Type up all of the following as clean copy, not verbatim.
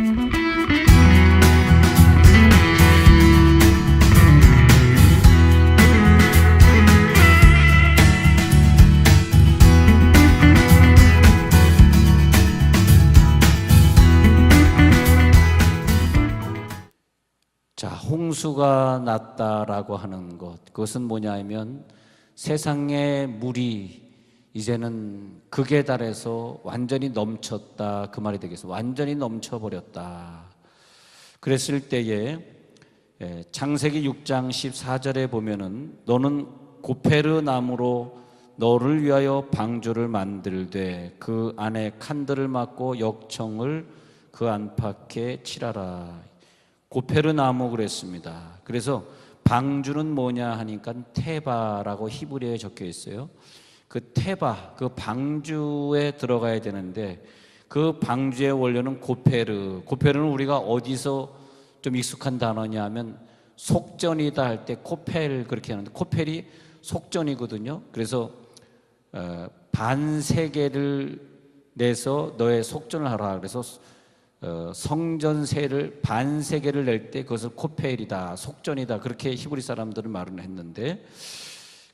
자, 홍수가 났다라고 하는 것, 그것은 뭐냐면 세상의 물이 이제는 극에 달해서 완전히 넘쳤다, 그 말이 되겠어요. 완전히 넘쳐버렸다. 그랬을 때에 창세기 6장 14절에 보면은 너는 고페르 나무로 너를 위하여 방주를 만들되 그 안에 칸들을 막고 역청을 그 안팎에 칠하라. 고페르 나무 그랬습니다. 그래서 방주는 뭐냐 하니까 테바라고 히브리어에 적혀 있어요. 그 테바, 그 방주에 들어가야 되는데 그 방주의 원료는 고페르. 고페르는 우리가 어디서 좀 익숙한 단어냐 하면 속전이다 할 때 코펠 그렇게 하는데 코펠이 속전이거든요. 그래서 반세계를 내서 너의 속전을 하라. 그래서 성전세를 반세계를 낼 때 그것을 코펠이다, 속전이다, 그렇게 히브리 사람들은 말을 했는데,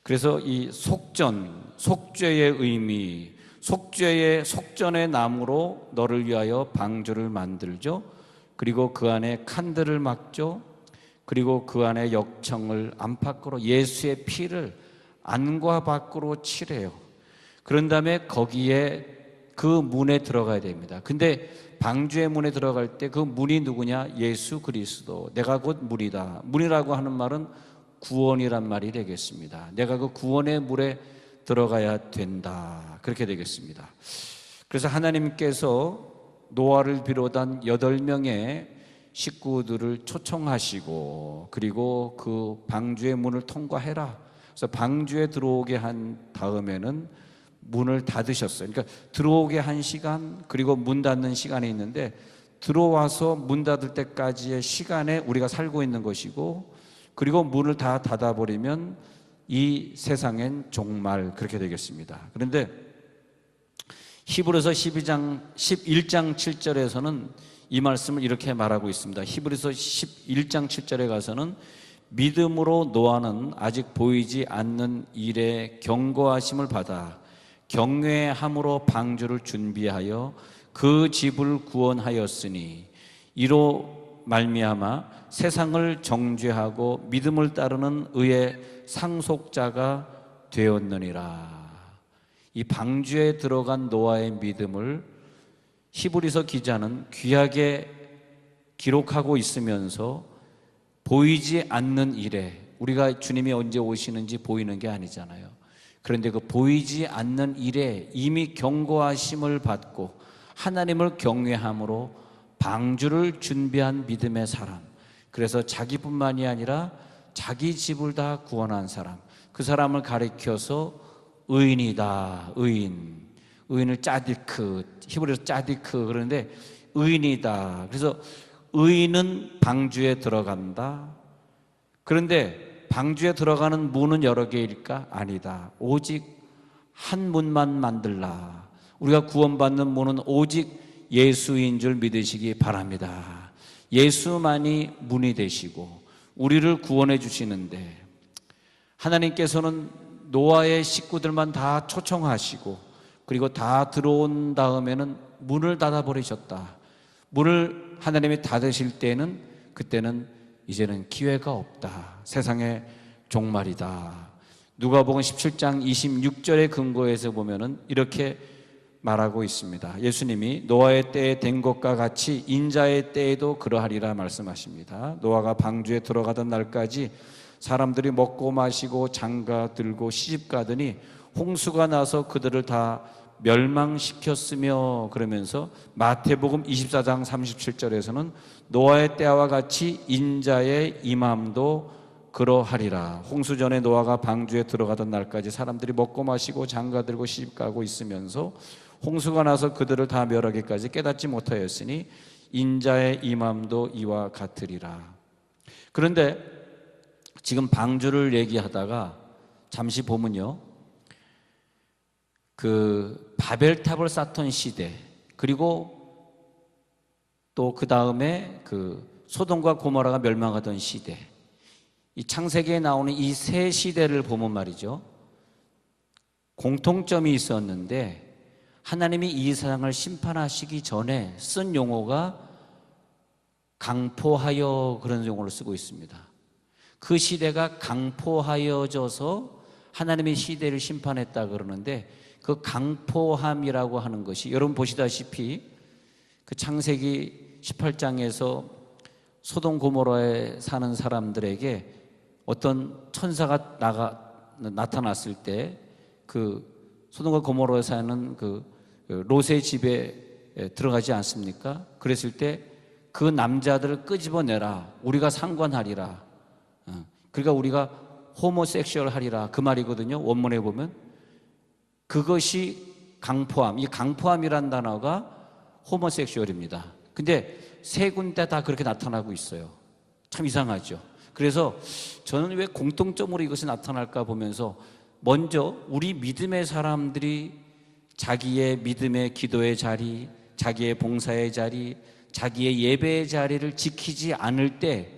그래서 이 속전, 속죄의 의미, 속전의 나무로 너를 위하여 방주를 만들죠. 그리고 그 안에 칸들을 막죠. 그리고 그 안에 역청을 안팎으로, 예수의 피를 안과 밖으로 칠해요. 그런 다음에 거기에 그 문에 들어가야 됩니다. 근데 방주의 문에 들어갈 때 그 문이 누구냐? 예수 그리스도. 내가 곧 문이다. 문이라고 하는 말은 구원이란 말이 되겠습니다. 내가 그 구원의 물에 들어가야 된다. 그렇게 되겠습니다. 그래서 하나님께서 노아를 비롯한 8명의 식구들을 초청하시고, 그리고 그 방주의 문을 통과해라. 그래서 방주에 들어오게 한 다음에는 문을 닫으셨어요. 그러니까 들어오게 한 시간, 그리고 문 닫는 시간이 있는데, 들어와서 문 닫을 때까지의 시간에 우리가 살고 있는 것이고, 그리고 문을 다 닫아버리면 이 세상엔 종말, 그렇게 되겠습니다. 그런데 히브리서 11장 7절에서는 이 말씀을 이렇게 말하고 있습니다. 히브리서 11장 7절에 가서는 믿음으로 노아는 아직 보이지 않는 일에 경고하심을 받아 경외함으로 방주를 준비하여 그 집을 구원하였으니 이로 말미암아 세상을 정죄하고 믿음을 따르는 의의 상속자가 되었느니라. 이 방주에 들어간 노아의 믿음을 히브리서 기자는 귀하게 기록하고 있으면서 보이지 않는 일에, 우리가 주님이 언제 오시는지 보이는 게 아니잖아요. 그런데 그 보이지 않는 일에 이미 경고하심을 받고 하나님을 경외함으로 방주를 준비한 믿음의 사람, 그래서 자기뿐만이 아니라 자기 집을 다 구원한 사람, 그 사람을 가리켜서 의인이다. 의인을 짜디크, 히브리어로 짜디크 그러는데 의인이다. 그래서 의인은 방주에 들어간다. 그런데 방주에 들어가는 문은 여러 개일까? 아니다. 오직 한 문만 만들라. 우리가 구원받는 문은 오직 예수인 줄 믿으시기 바랍니다. 예수만이 문이 되시고 우리를 구원해 주시는데, 하나님께서는 노아의 식구들만 다 초청하시고 그리고 다 들어온 다음에는 문을 닫아버리셨다. 문을 하나님이 닫으실 때는, 그때는 이제는 기회가 없다. 세상의 종말이다. 누가복음 17장 26절의 근거에서 보면은 이렇게 말하고 있습니다. 예수님이 노아의 때에 된 것과 같이 인자의 때에도 그러하리라 말씀하십니다. 노아가 방주에 들어가던 날까지 사람들이 먹고 마시고 장가 들고 시집 가더니 홍수가 나서 그들을 다 멸망시켰으며, 그러면서 마태복음 24장 37절에서는 노아의 때와 같이 인자의 임함도 그러하리라. 홍수 전에 노아가 방주에 들어가던 날까지 사람들이 먹고 마시고 장가 들고 시집 가고 있으면서 홍수가 나서 그들을 다 멸하기까지 깨닫지 못하였으니 인자의 임함도 이와 같으리라. 그런데 지금 방주를 얘기하다가 잠시 보면요, 그 바벨탑을 쌓던 시대, 그리고 또 그 다음에 그 소돔과 고모라가 멸망하던 시대, 이 창세기에 나오는 이 세 시대를 보면 말이죠, 공통점이 있었는데 하나님이 이 세상을 심판하시기 전에 쓴 용어가 강포하여, 그런 용어를 쓰고 있습니다. 그 시대가 강포하여져서 하나님의 시대를 심판했다 그러는데, 그 강포함이라고 하는 것이 여러분 보시다시피 그 창세기 18장에서 소돔 고모라에 사는 사람들에게 어떤 천사가 나타났을 때 그 소돔과 고모라에 사는 그 롯의 집에 들어가지 않습니까? 그랬을 때 그 남자들을 끄집어내라, 우리가 상관하리라, 그러니까 우리가 호모섹슈얼 하리라, 그 말이거든요. 원문에 보면 그것이 강포함, 이 강포함이란 단어가 호모섹슈얼입니다. 근데 세 군데 다 그렇게 나타나고 있어요. 참 이상하죠. 그래서 저는 왜 공통점으로 이것이 나타날까 보면서, 먼저 우리 믿음의 사람들이 자기의 믿음의 기도의 자리, 자기의 봉사의 자리, 자기의 예배의 자리를 지키지 않을 때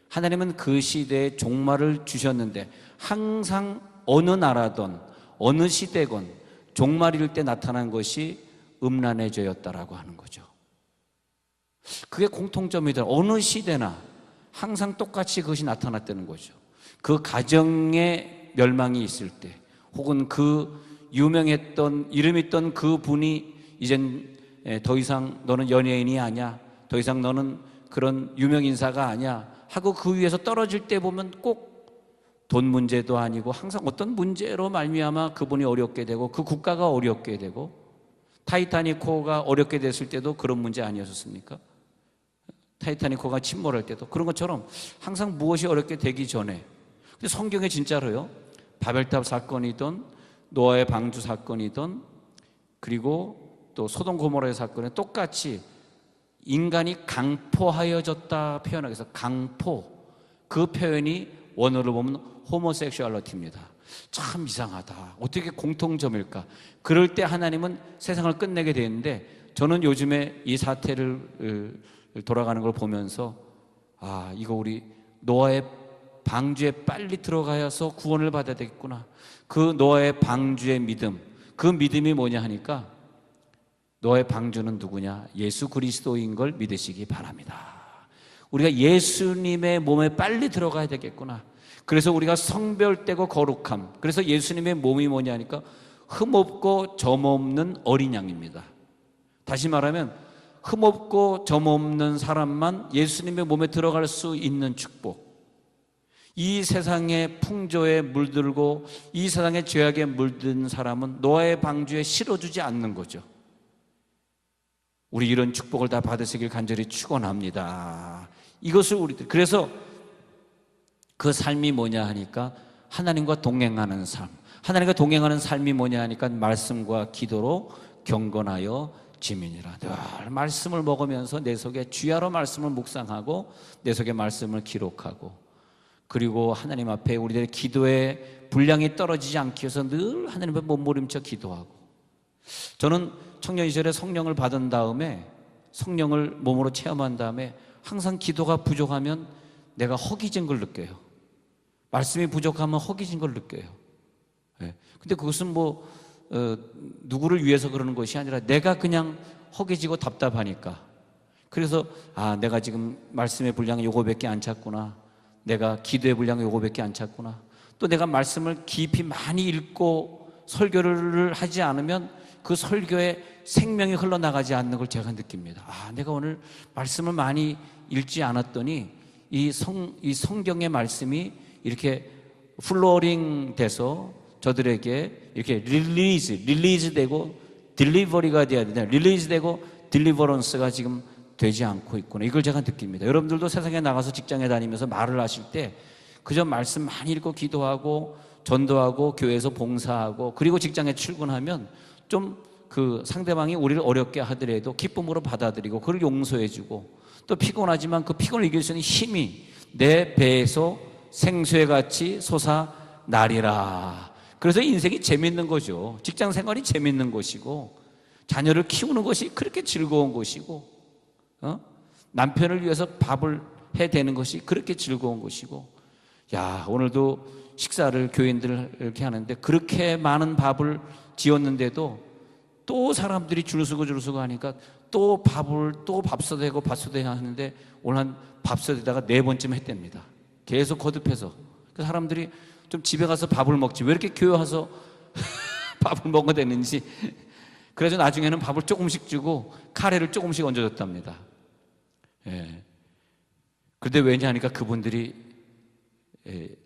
하나님은 그 시대에 종말을 주셨는데, 항상 어느 나라든 어느 시대건 종말일 때 나타난 것이 음란의 죄였다라고 하는 거죠. 그게 공통점이다. 어느 시대나 항상 똑같이 그것이 나타났다는 거죠. 그 가정의 멸망이 있을 때, 혹은 그 유명했던 이름 있던 그 분이 이젠 더 이상 너는 연예인이 아니야, 더 이상 너는 그런 유명 인사가 아니야 하고 그 위에서 떨어질 때 보면 꼭 돈 문제도 아니고 항상 어떤 문제로 말미암아 그분이 어렵게 되고 그 국가가 어렵게 되고, 타이타닉호가 어렵게 됐을 때도 그런 문제 아니었습니까? 타이타닉호가 침몰할 때도 그런 것처럼 항상 무엇이 어렵게 되기 전에, 근데 성경에 진짜로요, 바벨탑 사건이든 노아의 방주 사건이든 그리고 또 소돔 고모라의 사건에 똑같이 인간이 강포하여졌다 표현하기 위해서 강포, 그 표현이 원어를 보면 호모섹슈얼리티입니다. 참 이상하다. 어떻게 공통점일까? 그럴 때 하나님은 세상을 끝내게 되는데, 저는 요즘에 이 사태를 돌아가는 걸 보면서 이거 우리 노아의 방주에 빨리 들어가서 구원을 받아야 되겠구나. 그 노아의 방주의 믿음, 그 믿음이 뭐냐 하니까 노아의 방주는 누구냐? 예수 그리스도인 걸 믿으시기 바랍니다. 우리가 예수님의 몸에 빨리 들어가야 되겠구나. 그래서 우리가 성별되고 거룩함, 그래서 예수님의 몸이 뭐냐 하니까 흠없고 점없는 어린 양입니다. 다시 말하면 흠없고 점없는 사람만 예수님의 몸에 들어갈 수 있는 축복. 이 세상의 풍조에 물들고 이 세상의 죄악에 물든 사람은 노아의 방주에 실어주지 않는 거죠. 우리 이런 축복을 다 받으시길 간절히 축원합니다. 이것을 우리들, 그래서 그 삶이 뭐냐 하니까 하나님과 동행하는 삶. 하나님과 동행하는 삶이 뭐냐 하니까 말씀과 기도로 경건하여 지민이라. 늘 말씀을 먹으면서 내 속에 주야로 말씀을 묵상하고 내 속에 말씀을 기록하고, 그리고 하나님 앞에 우리들의 기도의 분량이 떨어지지 않기 위해서 늘 하나님 앞에 몸부림쳐 기도하고. 저는 청년 시절에 성령을 받은 다음에, 성령을 몸으로 체험한 다음에 항상 기도가 부족하면 내가 허기진 걸 느껴요. 말씀이 부족하면 허기진 걸 느껴요. 근데 그것은 누구를 위해서 그러는 것이 아니라 내가 그냥 허기지고 답답하니까. 그래서 내가 지금 말씀의 분량이 요거밖에 안 찼구나, 내가 기도의 분량이 요거밖에 안 찼구나, 또 내가 말씀을 깊이 많이 읽고 설교를 하지 않으면 그 설교에 생명이 흘러나가지 않는 걸 제가 느낍니다. 내가 오늘 말씀을 많이 읽지 않았더니 이 성경의 말씀이 이렇게 플로링 돼서 저들에게 이렇게 릴리즈 되고 딜리버리가 돼야 되는데, 릴리즈 되고 딜리버런스가 지금 되지 않고 있구나, 이걸 제가 느낍니다. 여러분들도 세상에 나가서 직장에 다니면서 말을 하실 때 그저 말씀 많이 읽고 기도하고 전도하고 교회에서 봉사하고 그리고 직장에 출근하면 좀 그 상대방이 우리를 어렵게 하더라도 기쁨으로 받아들이고 그걸 용서해주고, 또 피곤하지만 그 피곤을 이길 수 있는 힘이 내 배에서 생수의 같이 솟아나리라. 그래서 인생이 재밌는 거죠. 직장 생활이 재밌는 것이고 자녀를 키우는 것이 그렇게 즐거운 것이고 남편을 위해서 밥을 해대는 것이 그렇게 즐거운 것이고, 야, 오늘도 식사를 교인들 이렇게 하는데 그렇게 많은 밥을 지었는데도 또 사람들이 줄 서고 하니까 또 밥솥대고 하는데 오늘 한 밥솥에다가 4번쯤 했답니다. 계속 거듭해서. 그 사람들이 좀 집에 가서 밥을 먹지 왜 이렇게 교회 와서 밥을 먹어야 되는지. 그래서 나중에는 밥을 조금씩 주고 카레를 조금씩 얹어줬답니다. 예. 그런데 왜냐하니까 그분들이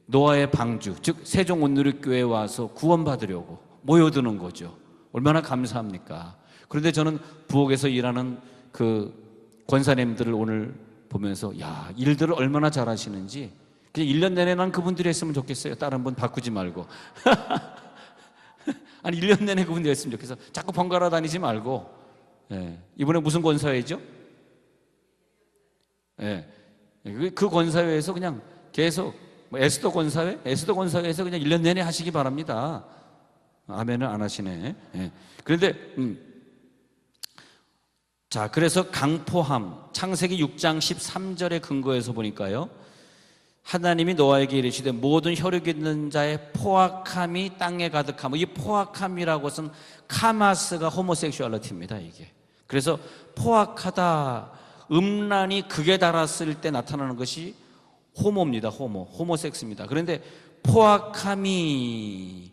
노아의 방주, 즉 세종온누리교회에 와서 구원받으려고 모여드는 거죠. 얼마나 감사합니까? 그런데 저는 부엌에서 일하는 그 권사님들을 오늘 보면서 야, 일들을 얼마나 잘하시는지, 그냥 1년 내내 난 그분들이 했으면 좋겠어요. 다른 분 바꾸지 말고. 아니 1년 내내 그분들이 했으면 좋겠어. 자꾸 번갈아 다니지 말고. 예. 이번에 무슨 권사회죠? 예. 그 권사회에서 그냥 계속 에스더 권사회에서 그냥 1년 내내 하시기 바랍니다. 아멘을 안 하시네. 예. 그런데 자, 그래서 강포함, 창세기 6장 13절의 근거에서 보니까요, 하나님이 노아에게 이르시되 모든 혈육 있는 자의 포악함이 땅에 가득하며, 이 포악함이라고 것은 카마스가 호모섹슈얼리티입니다. 이게 그래서 포악하다, 음란이 극에 달았을 때 나타나는 것이 호모입니다. 호모섹스입니다. 그런데 포악함이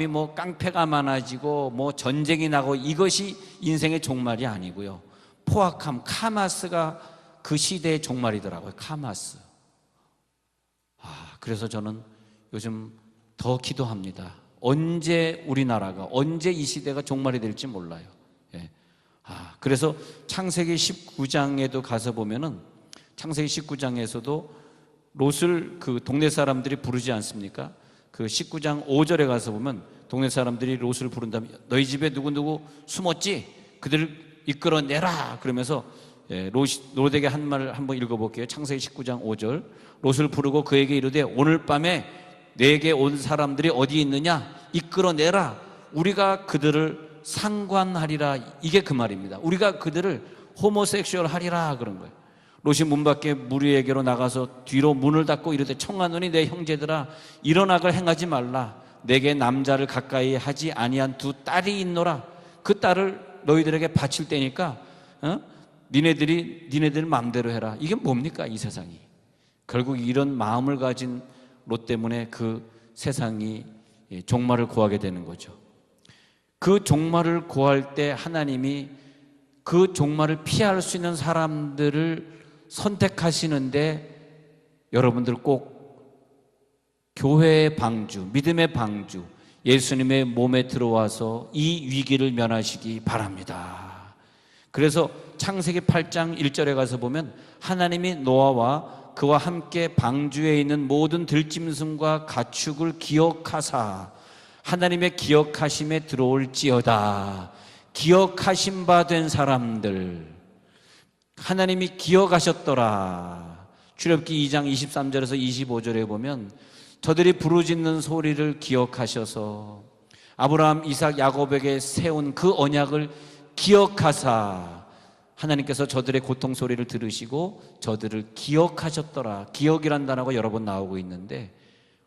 뭐 깡패가 많아지고 뭐 전쟁이 나고 이것이 인생의 종말이 아니고요. 포악함, 카마스가 그 시대의 종말이더라고요. 카마스. 그래서 저는 요즘 더 기도합니다. 언제 우리나라가, 언제 이 시대가 종말이 될지 몰라요. 예. 그래서 창세기 19장에도 가서 보면은, 창세기 19장에서도 롯을 그 동네 사람들이 부르지 않습니까? 그 19장 5절에 가서 보면 동네 사람들이 롯을 부른다면 너희 집에 누구누구 숨었지? 그들을 이끌어내라. 그러면서 롯에게 한 말을 한번 읽어볼게요. 창세기 19장 5절. 롯을 부르고 그에게 이르되 오늘 밤에 내게 온 사람들이 어디 있느냐? 이끌어내라. 우리가 그들을 상관하리라. 이게 그 말입니다. 우리가 그들을 호모섹슈얼 하리라 그런 거예요. 롯이 문 밖에 무리에게로 나가서 뒤로 문을 닫고 이르되 청하노니 내 형제들아 일어나걸 행하지 말라. 내게 남자를 가까이 하지 아니한 2 딸이 있노라. 그 딸을 너희들에게 바칠 때니까 니네들 마음대로 해라. 이게 뭡니까 이 세상이. 결국 이런 마음을 가진 롯 때문에 그 세상이 종말을 고하게 되는 거죠. 그 종말을 고할 때 하나님이 그 종말을 피할 수 있는 사람들을 선택하시는데, 여러분들 꼭 교회의 방주, 믿음의 방주, 예수님의 몸에 들어와서 이 위기를 면하시기 바랍니다. 그래서 창세기 8장 1절에 가서 보면 하나님이 노아와 그와 함께 방주에 있는 모든 들짐승과 가축을 기억하사 하나님의 기억하심에 들어올지어다. 기억하심 바 된 사람들 하나님이 기억하셨더라. 출애굽기 2장 23절에서 25절에 보면 저들이 부르짖는 소리를 기억하셔서 아브라함, 이삭, 야곱에게 세운 그 언약을 기억하사 하나님께서 저들의 고통 소리를 들으시고 저들을 기억하셨더라. 기억이란 단어가 여러 번 나오고 있는데,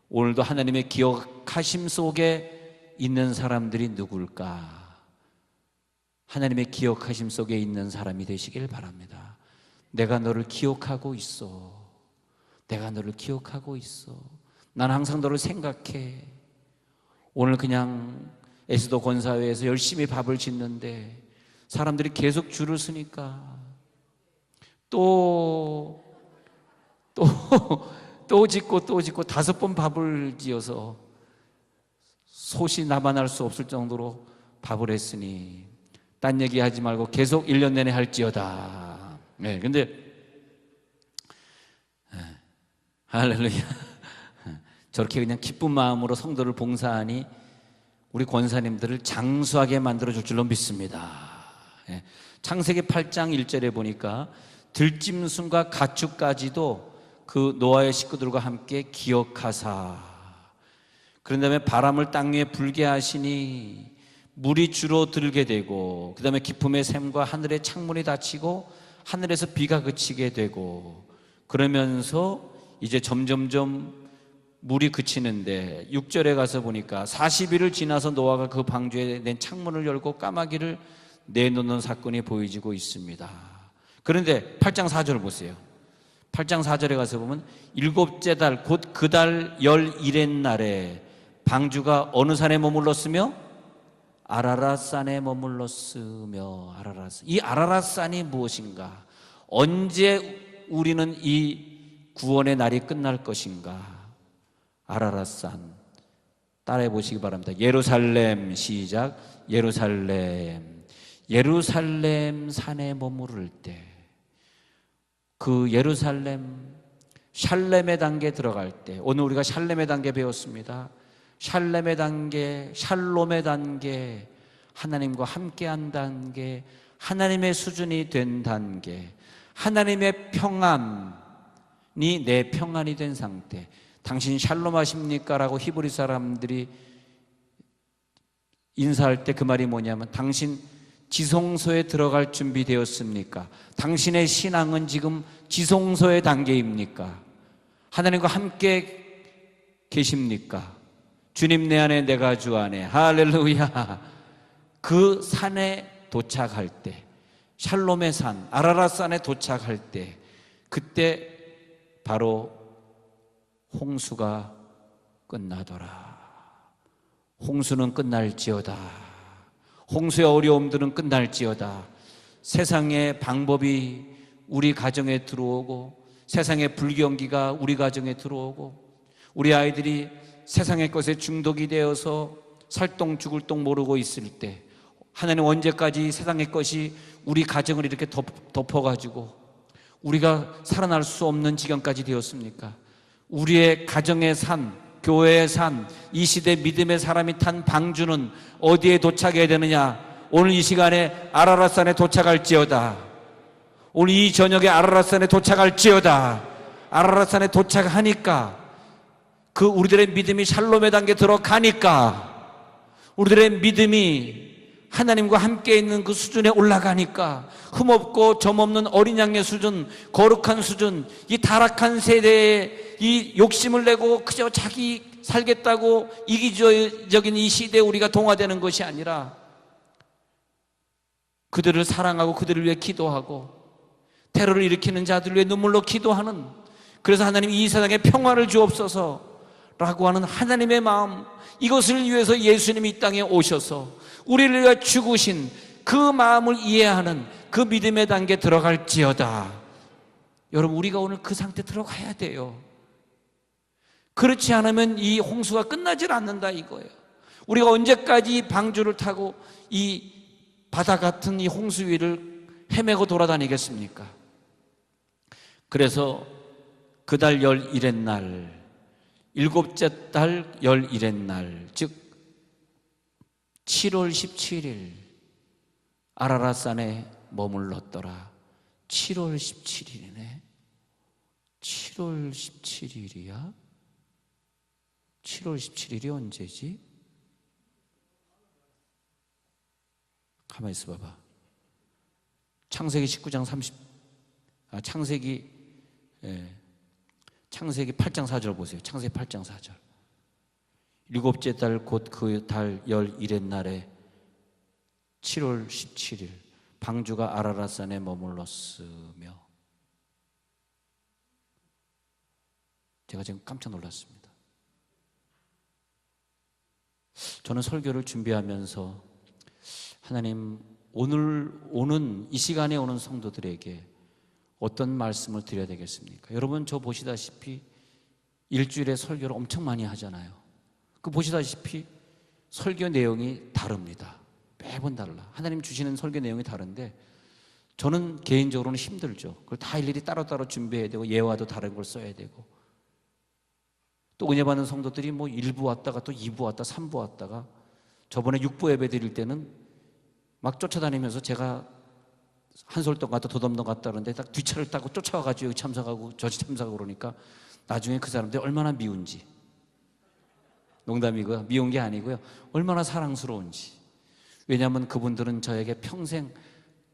오늘도 하나님의 기억하심 속에 있는 사람들이 누굴까? 하나님의 기억하심 속에 있는 사람이 되시길 바랍니다. 내가 너를 기억하고 있어. 내가 너를 기억하고 있어. 난 항상 너를 생각해. 오늘 그냥 에스더 권사회에서 열심히 밥을 짓는데 사람들이 계속 줄을 서니까 또 짓고 5번 밥을 지어서 솥이 남아날 수 없을 정도로 밥을 했으니 딴 얘기 하지 말고 계속 1년 내내 할지어다. 네, 근데 할렐루야. 저렇게 그냥 기쁜 마음으로 성도를 봉사하니 우리 권사님들을 장수하게 만들어줄 줄로 믿습니다. 네, 창세기 8장 1절에 보니까 들짐승과 가축까지도 그 노아의 식구들과 함께 기억하사, 그런 다음에 바람을 땅 위에 불게 하시니 물이 줄어들게 되고, 그 다음에 기품의 샘과 하늘의 창문이 닫히고 하늘에서 비가 그치게 되고, 그러면서 이제 점점점 물이 그치는데 6절에 가서 보니까 40일을 지나서 노아가 그 방주에 낸 창문을 열고 까마귀를 내놓는 사건이 보여지고 있습니다. 그런데 8장 4절 보세요. 8장 4절에 가서 보면 일곱째 달 곧 그 달 11의 날에 방주가 어느 산에 머물렀으며 아라랏산에 머물렀으며. 이 아라랏산이 무엇인가? 언제 우리는 이 구원의 날이 끝날 것인가? 아라랏산 따라해 보시기 바랍니다. 예루살렘, 시작. 예루살렘. 예루살렘 산에 머무를 때, 그 예루살렘 샬렘의 단계 들어갈 때, 오늘 우리가 샬렘의 단계 배웠습니다. 샬렘의 단계, 샬롬의 단계, 하나님과 함께한 단계, 하나님의 수준이 된 단계, 하나님의 평안이 내 평안이 된 상태. 당신 샬롬 하십니까? 라고 히브리 사람들이 인사할 때 그 말이 뭐냐면, 당신 지성소에 들어갈 준비 되었습니까? 당신의 신앙은 지금 지성소의 단계입니까? 하나님과 함께 계십니까? 주님 내 안에 내가 주 안에. 할렐루야. 그 산에 도착할 때, 샬롬의 산, 아라랏산에 도착할 때, 그때 바로 홍수가 끝나더라. 홍수는 끝날지어다. 홍수의 어려움들은 끝날지어다. 세상의 방법이 우리 가정에 들어오고, 세상의 불경기가 우리 가정에 들어오고, 우리 아이들이 세상의 것에 중독이 되어서 살똥 죽을 똥 모르고 있을 때, 하나님 언제까지 세상의 것이 우리 가정을 이렇게 덮어가지고 우리가 살아날 수 없는 지경까지 되었습니까? 우리의 가정의 산, 교회의 산, 이 시대 믿음의 사람이 탄 방주는 어디에 도착해야 되느냐? 오늘 이 시간에 아라랏산에 도착할지어다. 오늘 이 저녁에 아라랏산에 도착할지어다. 아라랏산에 도착하니까, 그 우리들의 믿음이 샬롬의 단계 들어가니까, 우리들의 믿음이 하나님과 함께 있는 그 수준에 올라가니까, 흠없고 점없는 어린 양의 수준, 거룩한 수준, 이 타락한 세대의 이 욕심을 내고 그저 자기 살겠다고 이기적인 이 시대에 우리가 동화되는 것이 아니라, 그들을 사랑하고 그들을 위해 기도하고, 테러를 일으키는 자들을 위해 눈물로 기도하는, 그래서 하나님 이 세상에 평화를 주옵소서 라고 하는 하나님의 마음, 이것을 위해서 예수님이 이 땅에 오셔서 우리를 위해 죽으신 그 마음을 이해하는 그 믿음의 단계에 들어갈지어다. 여러분, 우리가 오늘 그 상태에 들어가야 돼요. 그렇지 않으면 이 홍수가 끝나질 않는다 이거예요. 우리가 언제까지 방주를 타고 이 바다 같은 이 홍수 위를 헤매고 돌아다니겠습니까? 그래서 그 달 11의 날, 일곱째 달 11의 날, 즉 7월 17일 아라랏산에 머물렀더라. 7월 17일이네. 7월 17일이야? 7월 17일이 언제지? 가만히 있어 봐봐. 창세기 19장 8장 4절 보세요. 창세기 8장 4절. 일곱째 달 곧 그 달 11의 날에 7월 17일 방주가 아라랏산에 머물렀으며. 제가 지금 깜짝 놀랐습니다. 저는 설교를 준비하면서 하나님, 오늘 오는 이 시간에 오는 성도들에게 어떤 말씀을 드려야 되겠습니까? 여러분, 저 보시다시피 일주일에 설교를 엄청 많이 하잖아요. 그 보시다시피 설교 내용이 다릅니다. 매번 달라. 하나님 주시는 설교 내용이 다른데 저는 개인적으로는 힘들죠. 그걸 다 일일이 따로따로 준비해야 되고, 예화도 다른 걸 써야 되고, 또 은혜 받는 성도들이 뭐 1부 왔다가 또 2부 왔다 3부 왔다가, 저번에 6부 예배 드릴 때는 막 쫓아다니면서 제가 한솔동 갔다 도담동 갔다 그러는데 딱 뒷차를 타고 쫓아와가지고 여기 참석하고 저기 참석하고 그러니까 나중에 그 사람들이 얼마나 미운지, 농담이고요, 미운 게 아니고요, 얼마나 사랑스러운지. 왜냐하면 그분들은 저에게 평생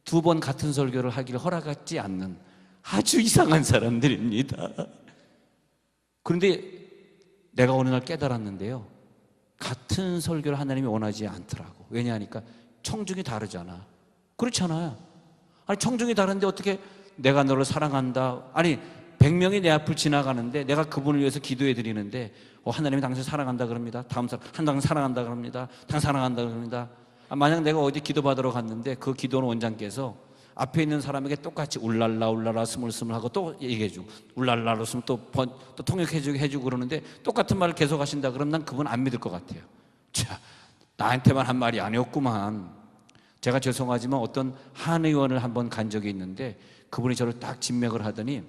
두 번 같은 설교를 하기를 허락하지 않는 아주 이상한 사람들입니다. 그런데 내가 어느 날 깨달았는데요, 같은 설교를 하나님이 원하지 않더라고. 왜냐하니까 청중이 다르잖아. 그렇잖아요. 아니, 청중이 다른데 어떻게 내가 너를 사랑한다, 아니 100명이 내 앞을 지나가는데 내가 그분을 위해서 기도해 드리는데 하나님이 당신 사랑한다 그럽니다. 다음 사람 당신 사랑한다 그럽니다. 당신 사랑한다 그럽니다. 만약 내가 어디 기도받으러 갔는데 그 기도는 원장께서 앞에 있는 사람에게 똑같이 울랄라 울랄라 스물스물 하고 또 얘기해주고 울랄라 웃으면 또 통역해주고 그러는데 똑같은 말을 계속 하신다 그러면 난 그분 안 믿을 것 같아요. 자, 나한테만 한 말이 아니었구만. 제가 죄송하지만 어떤 한 의원을 한번 간 적이 있는데 그분이 저를 딱 진맥을 하더니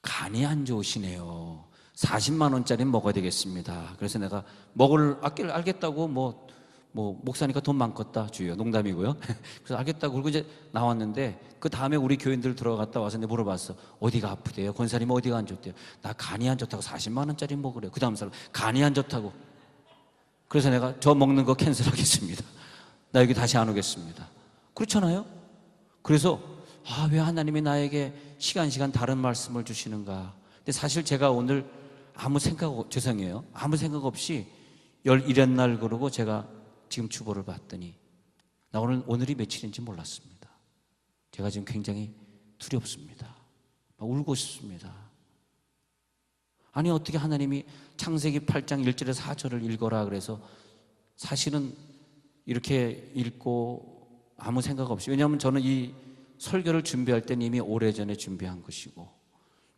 간이 안 좋으시네요. 40만 원짜리 먹어야 되겠습니다. 그래서 내가 먹을 아끼를 알겠다고 뭐 목사니까 돈 많겠다 주여, 농담이고요. 그래서 알겠다고 그러고 이제 나왔는데 그 다음에 우리 교인들 들어갔다 와서 내가 물어봤어. 어디가 아프대요? 권사님 어디가 안 좋대요? 나 간이 안 좋다고 40만 원짜리 먹으래요. 그 다음 사람 간이 안 좋다고. 그래서 내가 저 먹는 거 캔슬하겠습니다. 나 여기 다시 안 오겠습니다. 그렇잖아요. 그래서 왜 하나님이 나에게 시간 다른 말씀을 주시는가. 근데 사실 제가 오늘 아무 생각 없이 11날 그러고 제가 지금 주보를 봤더니 나 오늘이 며칠인지 몰랐습니다. 제가 지금 굉장히 두렵습니다. 막 울고 싶습니다. 아니 어떻게 하나님이 창세기 8장 1절에서 4절을 읽어라 그래서 사실은 이렇게 읽고 아무 생각 없이, 왜냐하면 저는 이 설교를 준비할 때는 이미 오래전에 준비한 것이고,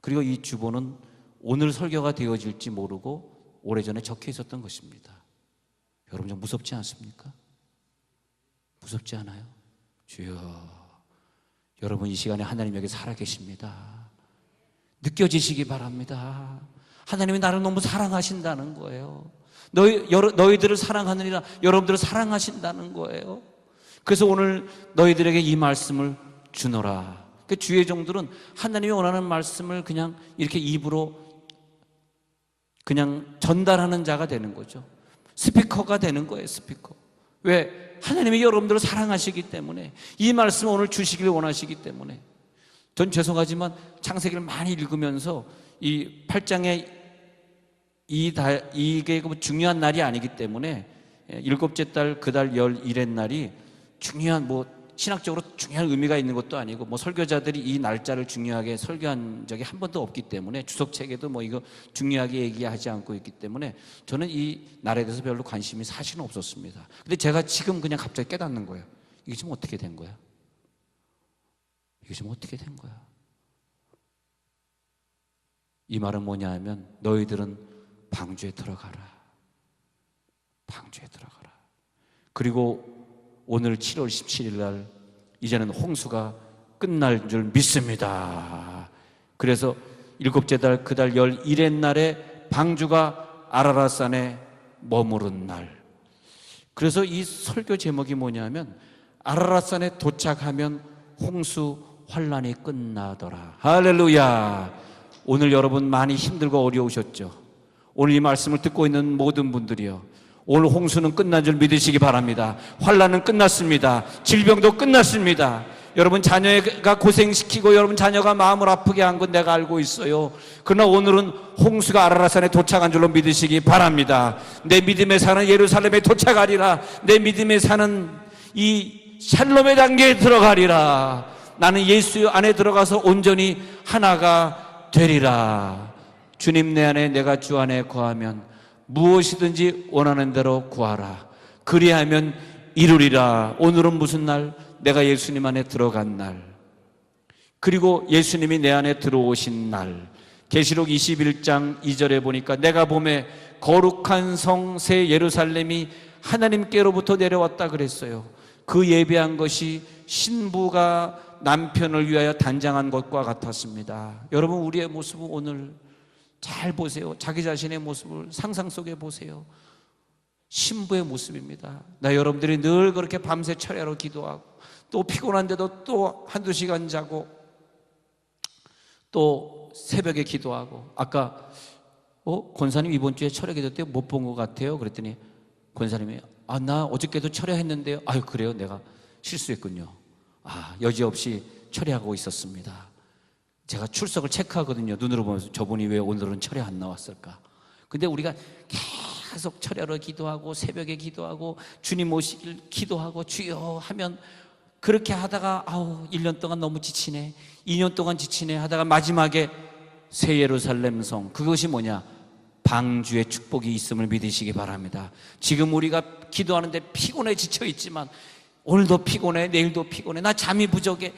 그리고 이 주보는 오늘 설교가 되어질지 모르고 오래전에 적혀 있었던 것입니다. 여러분 좀 무섭지 않습니까? 무섭지 않아요? 주여, 여러분 이 시간에 하나님 여기 살아계십니다. 느껴지시기 바랍니다. 하나님이 나를 너무 사랑하신다는 거예요. 너희들을 사랑하느니라, 여러분들을 사랑하신다는 거예요. 그래서 오늘 너희들에게 이 말씀을 주노라. 그 주의 종들은 하나님이 원하는 말씀을 그냥 이렇게 입으로 그냥 전달하는 자가 되는 거죠. 스피커가 되는 거예요. 스피커. 왜? 하나님이 여러분들을 사랑하시기 때문에, 이 말씀을 오늘 주시길 원하시기 때문에. 전 죄송하지만 창세기를 많이 읽으면서 이 8장에 이게 중요한 날이 아니기 때문에, 일곱째 달 그 달 11의 날이 중요한 신학적으로 중요한 의미가 있는 것도 아니고 설교자들이 이 날짜를 중요하게 설교한 적이 한 번도 없기 때문에, 주석책에도 이거 중요하게 얘기하지 않고 있기 때문에 저는 이 날에 대해서 별로 관심이 사실은 없었습니다. 근데 제가 지금 그냥 갑자기 깨닫는 거예요. 이게 지금 어떻게 된 거야? 이게 지금 어떻게 된 거야? 이 말은 뭐냐 하면, 너희들은 방주에 들어가라. 방주에 들어가라. 그리고 오늘 7월 17일 날 이제는 홍수가 끝날 줄 믿습니다. 그래서 일곱째 달 그 달 11의 날에 방주가 아라랏산에 머무른 날. 그래서 이 설교 제목이 뭐냐면, 아라랏산에 도착하면 홍수 환란이 끝나더라. 할렐루야. 오늘 여러분 많이 힘들고 어려우셨죠? 오늘 이 말씀을 듣고 있는 모든 분들이요, 오늘 홍수는 끝난 줄 믿으시기 바랍니다. 환란은 끝났습니다. 질병도 끝났습니다. 여러분 자녀가 고생시키고 여러분 자녀가 마음을 아프게 한 건 내가 알고 있어요. 그러나 오늘은 홍수가 아라랏산에 도착한 줄로 믿으시기 바랍니다. 내 믿음에 사는 예루살렘에 도착하리라. 내 믿음에 사는 이 샬롬의 단계에 들어가리라. 나는 예수 안에 들어가서 온전히 하나가 되리라. 주님 내 안에 내가 주 안에 거하면 무엇이든지 원하는 대로 구하라. 그리하면 이루리라. 오늘은 무슨 날? 내가 예수님 안에 들어간 날, 그리고 예수님이 내 안에 들어오신 날. 계시록 21장 2절에 보니까 내가 보매 거룩한 성 새 예루살렘이 하나님께로부터 내려왔다 그랬어요. 그 예배한 것이 신부가 남편을 위하여 단장한 것과 같았습니다. 여러분 우리의 모습은 오늘 잘 보세요. 자기 자신의 모습을 상상 속에 보세요. 신부의 모습입니다. 나 여러분들이 늘 그렇게 밤새 철야로 기도하고 또 피곤한데도 또 한두 시간 자고 또 새벽에 기도하고, 아까 권사님 이번 주에 철야 기도 때 못 본 것 같아요 그랬더니 권사님이 나 어저께도 철야했는데요. 아유 그래요? 내가 실수했군요. 여지없이 철회하고 있었습니다. 제가 출석을 체크하거든요. 눈으로 보면서 저분이 왜 오늘은 철회 안 나왔을까? 근데 우리가 계속 철야로 기도하고 새벽에 기도하고 주님 오시길 기도하고 주여 하면 그렇게 하다가 1년 동안 너무 지치네, 2년 동안 지치네 하다가 마지막에 새 예루살렘 성, 그것이 뭐냐? 방주의 축복이 있음을 믿으시기 바랍니다. 지금 우리가 기도하는데 피곤해 지쳐 있지만 오늘도 피곤해, 내일도 피곤해, 나 잠이 부족해,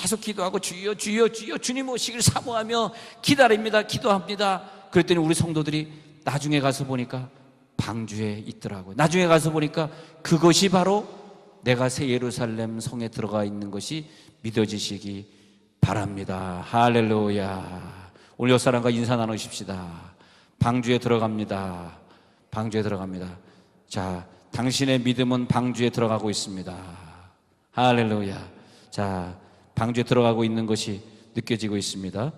계속 기도하고 주여 주여 주여 주님 오시길 사모하며 기다립니다, 기도합니다. 그랬더니 우리 성도들이 나중에 가서 보니까 방주에 있더라고요. 나중에 가서 보니까 그것이 바로 내가 새 예루살렘 성에 들어가 있는 것이 믿어지시기 바랍니다. 할렐루야. 오늘 옆 사람과 인사 나누십시다. 방주에 들어갑니다. 방주에 들어갑니다. 자, 당신의 믿음은 방주에 들어가고 있습니다. 할렐루야. 자, 방주에 들어가고 있는 것이 느껴지고 있습니다.